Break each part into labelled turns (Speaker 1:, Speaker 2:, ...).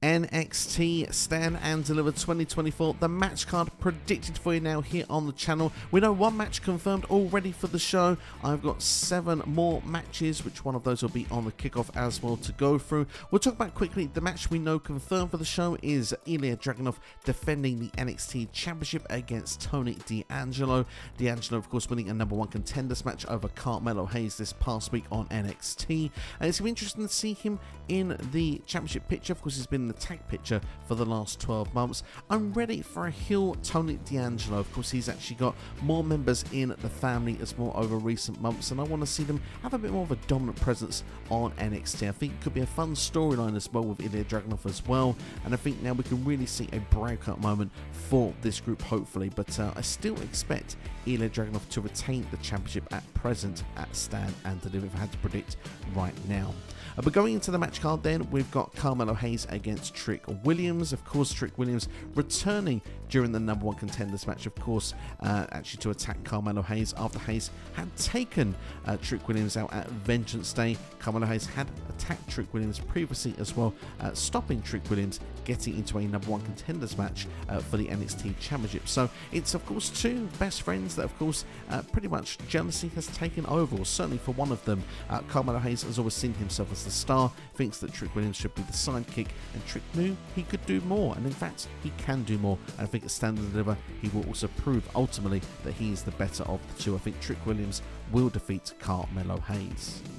Speaker 1: NXT Stand and Deliver 2024, the match card predicted for you now here on the channel. We know one match confirmed already for the show. I've got 7 more matches, which one of those will be on the kickoff as well to go through. We'll talk about quickly the match we know confirmed for the show is Ilja Dragunov defending the NXT Championship against Tony D'Angelo. D'Angelo, of course, winning a #1 contenders match over Carmelo this past week on NXT. And it's going to be interesting to see him in the championship picture. Of course, he's been in the tag picture for the last 12 months. I'm ready for a heel Tony D'Angelo. Of course, he's actually got more members in the family as well over recent months, and I want to see them have a bit more of a dominant presence on NXT. I think it could be a fun storyline as well with Ilja Dragunov as well, and I think now we can really see a breakout moment for this group, hopefully. But I still expect Ilja Dragunov to retain the championship at present at Stand and Deliver, if I had to predict right now. But going into the match card then, we've got Carmelo against Trick Williams. Of course, Trick Williams returning during the #1 contenders match, of course, actually to attack Carmelo after Hayes had taken Trick Williams out at Vengeance Day. Carmelo had attacked Trick Williams previously as well, stopping Trick Williams getting into a #1 contenders match for the NXT Championship. So it's, of course, two best friends that, of course, pretty much jealousy has taken over, or certainly for one of them. Carmelo has always seen himself as the star, thinks that Trick Williams should be the sidekick, and Trick knew he could do more, and in fact he can do more, and I think at Stand and Deliver he will also prove ultimately that he is the better of the two. I think Trick Williams will defeat Carmelo.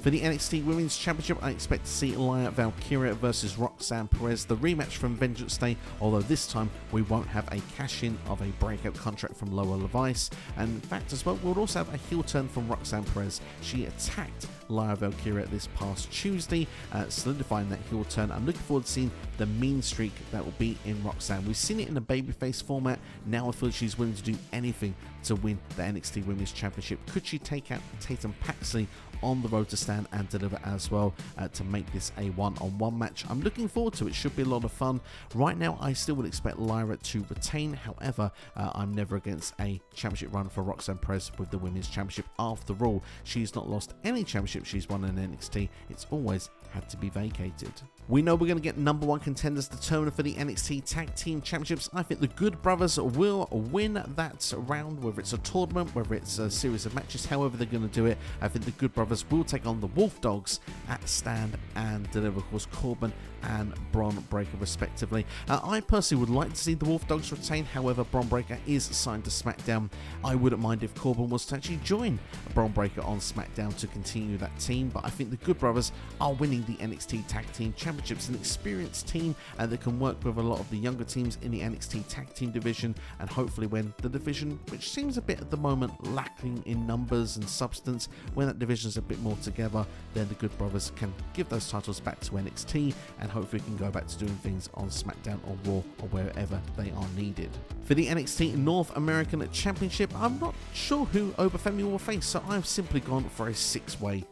Speaker 1: For the NXT Women's Championship, I expect to see Lyra Valkyria versus Roxanne Perez, the rematch from Vengeance Day, although this time we won't have a cash-in of a breakout contract from Lower Levice, and in fact as well we'll also have a heel turn from Roxanne Perez. She attacked Lyra Valkyria this past Tuesday, solidifying that heel turn. I'm looking forward to seeing the mean streak that will be in Roxanne. We've seen it in a babyface format. Now I feel she's willing to do anything to win the NXT Women's Championship. Could she take out Tatum Paxley on the road to Stand and Deliver as well to make this a one-on-one match? I'm looking forward to it. Should be a lot of fun. Right now I still would expect Lyra to retain. However, I'm never against a championship run for Roxanne Perez with the Women's Championship. After all, she's not lost any championship she's won in NXT. It's always had to be vacated. We know we're going to get #1 contenders determined for the NXT Tag Team Championships. I think the Good Brothers will win that round, whether it's a tournament, whether it's a series of matches, however they're going to do it. I think the Good Brothers will take on the Wolf Dogs at Stand and Deliver, of course, Corbin and Bron Breakker respectively. I personally would like to see the Wolf Dogs retain, however Bron Breakker is signed to SmackDown. I wouldn't mind if Corbin was to actually join Bron Breakker on SmackDown to continue that team, but I think the Good Brothers are winning the NXT Tag Team Championships, an experienced team that can work with a lot of the younger teams in the NXT Tag Team division, and hopefully when the division, which seems a bit at the moment lacking in numbers and substance, when that division is a bit more together, then the Good Brothers can give those titles back to NXT, and hopefully can go back to doing things on SmackDown or Raw or wherever they are needed. For the NXT North American Championship, I'm not sure who Femi will face, so I've simply gone for a six-way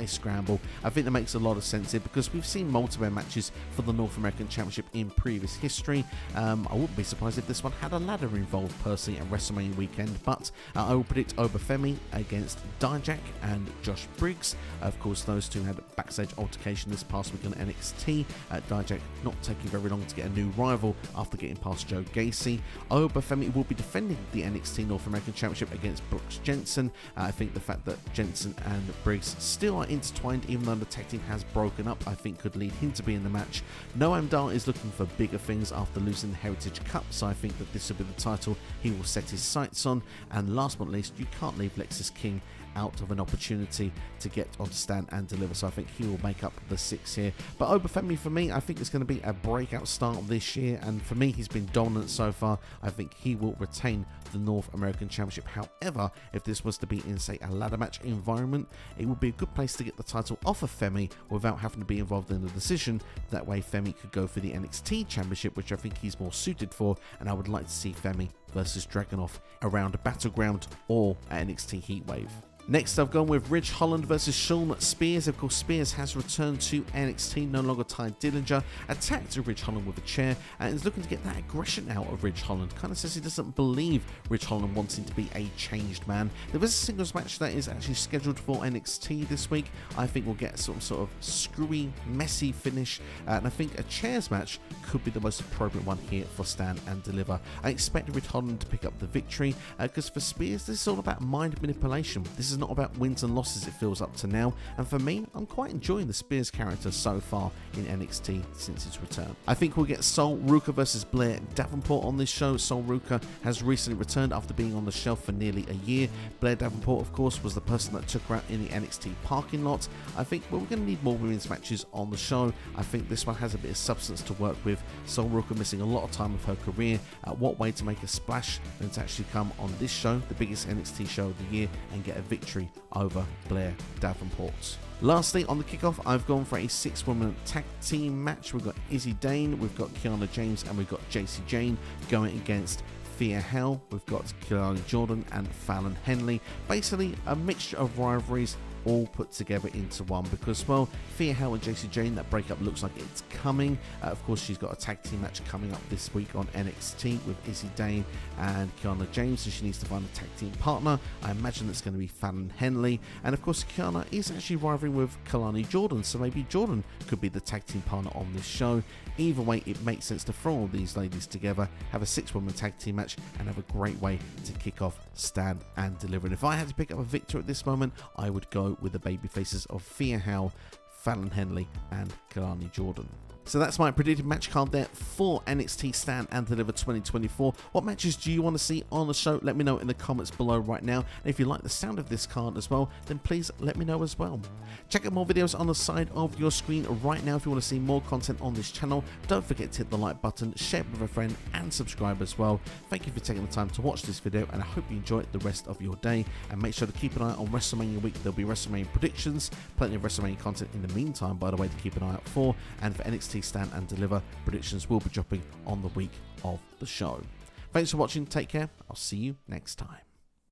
Speaker 1: scramble. I think that makes a lot of sense here because we've seen multiple matches for the North American Championship in previous history. I wouldn't be surprised if this one had a ladder involved personally at WrestleMania weekend, but I will predict Femi against Dijak and Josh Briggs. Of course, those two had a backstage altercation this past week on NXT. Dijak not taking very long to get a new rival after getting past Joe Gacy. Femi will be defending the NXT North American Championship against Brooks Jensen. I think the fact that Jensen and Briggs still are intertwined, even though the tag team has broken up, I think could lead him to be in the match. Noam is looking for bigger things after losing the Heritage Cup, so I think that this will be the title he will set his sights on. And last but not least, you can't leave Lexis King out of an opportunity to get on Stand and Deliver, so I think he will make up the 6 here. But Femi, for me, I think it's going to be a breakout start this year, and for me he's been dominant so far. I think he will retain the North American Championship. However, if this was to be in, say, a ladder match environment, it would be a good place to get the title off of Femi without having to be involved in the decision. That way Femi could go for the NXT Championship, which I think he's more suited for, and I would like to see Femi versus Dragunov around a Battleground or at NXT Heatwave. Next, I've gone with Ridge Holland versus Shawn Spears. Of course, Spears has returned to NXT, no longer tied Dillinger, attacked Ridge Holland with a chair, and is looking to get that aggression out of Ridge Holland. Kind of says he doesn't believe Ridge Holland wanting to be a changed man. There is a singles match that is actually scheduled for NXT this week. I think we'll get some sort of screwy, messy finish, and I think a chairs match could be the most appropriate one here for Stand and Deliver. I expect Ridge Holland to pick up the victory, because for Spears, this is all about mind manipulation. This is not about wins and losses, it feels up to now, and for me, I'm quite enjoying the Spears character so far in NXT since its return. I think we'll get Sol Ruka versus Blair Davenport on this show. Sol Ruka has recently returned after being on the shelf for nearly a year. Blair Davenport, of course, was the person that took her out in the NXT parking lot. I think we're going to need more women's matches on the show. I think this one has a bit of substance to work with. Sol Ruka missing a lot of time of her career. What way to make a splash than to actually come on this show, the biggest NXT show of the year, and get a victory over Blair Davenport. Lastly, on the kickoff, I've gone for a 6-woman tag team match. We've got Izzy Dane, we've got Kiana James, and we've got Jacy Jayne going against Thea. We've got Kelani Jordan and Fallon Henley. Basically, a mixture of rivalries all put together into one, because, well, Thea and Jacy Jayne, that breakup looks like it's coming. Of course, she's got a tag team match coming up this week on NXT with Izzy Dane and Kiana James, so she needs to find a tag team partner. I imagine it's going to be Fallon Henley, and of course Kiana is actually rivaling with Kelani Jordan, so maybe Jordan could be the tag team partner on this show. Either way, it makes sense to throw all these ladies together, have a 6-woman tag team match, and have a great way to kick off Stand and Deliver. And if I had to pick up a victor at this moment, I would go with the baby faces of Thea, Fallon Henley, and Kelani Jordan. So that's my predicted match card there for NXT Stand and Deliver 2024. What matches do you want to see on the show? Let me know in the comments below right now. And if you like the sound of this card as well, then please let me know as well. Check out more videos on the side of your screen right now if you want to see more content on this channel. Don't forget to hit the like button, share it with a friend, and subscribe as well. Thank you for taking the time to watch this video, and I hope you enjoy the rest of your day. And make sure to keep an eye on WrestleMania week. There'll be WrestleMania predictions, plenty of WrestleMania content in the meantime, by the way, to keep an eye out for. And for NXT Stand and Deliver, predictions will be dropping on the week of the show. Thanks for watching, take care, I'll see you next time.